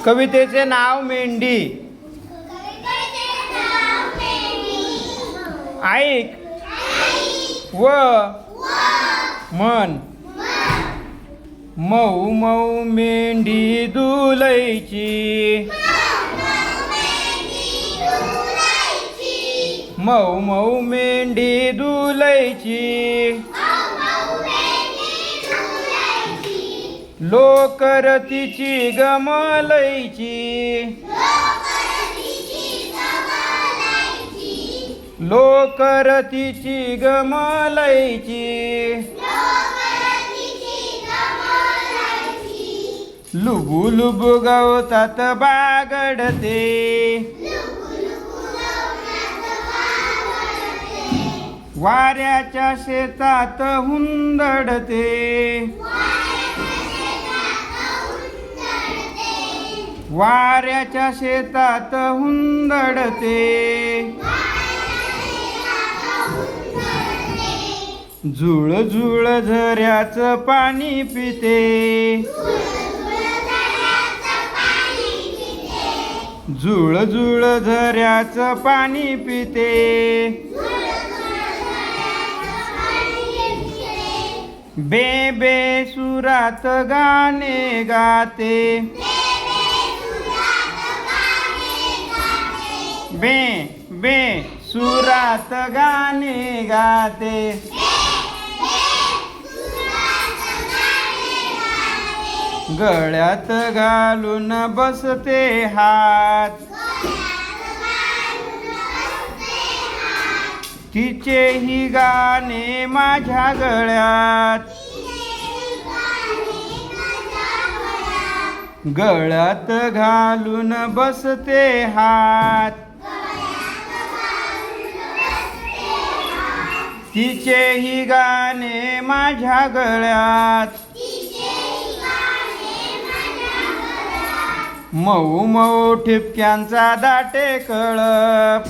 कवितेचे नाव मेंढी. ऐक व मन. मऊ मऊ मेंढी दुलैची, मऊ मऊ मेंढी दुलैची, लोकर तिची गमलैची, लोकर तिची गमलैची, लुबु लुबु गवतात बागडते, वाऱ्याच्या शेतात हुंदडते, वाऱ्याच्या शेतात हुंदडते, झुळ झुळ झऱ्याचं पाणी पिते, झुळ झुळ झऱ्याचं पाणी पिते, बे बे सुरात गाणे गाते, बे बे सुरात गाणे गाते, गळ्यात घालून बसते हात, तिचेही गाणे माझ्या गळ्यात, गळ्यात घालून बसते हात, तिचेही गाणे माझ्या गळ्यात, मऊ मऊ ठिपक्यांचा दाटे कळप,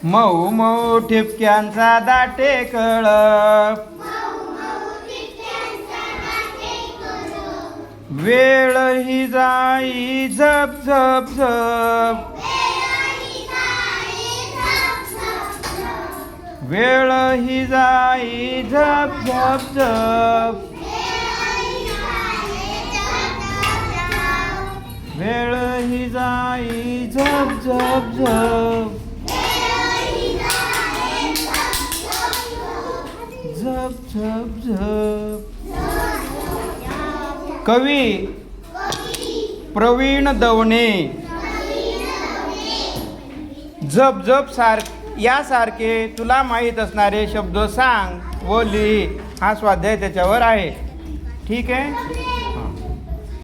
मऊ मऊ ठिपक्यांचा दाटे कळप, वेळ ही जाई झप झप झप, वेळ ही जाई झप झप झप, वेळ ही जाई झप झप झप, झप झप झप. कवी प्रवीण दवणे. झप झप यासारखे तुला माहीत असणारे शब्द सांग व लिही. हा स्वाध्याय त्याच्यावर आहे. ठीक आहे.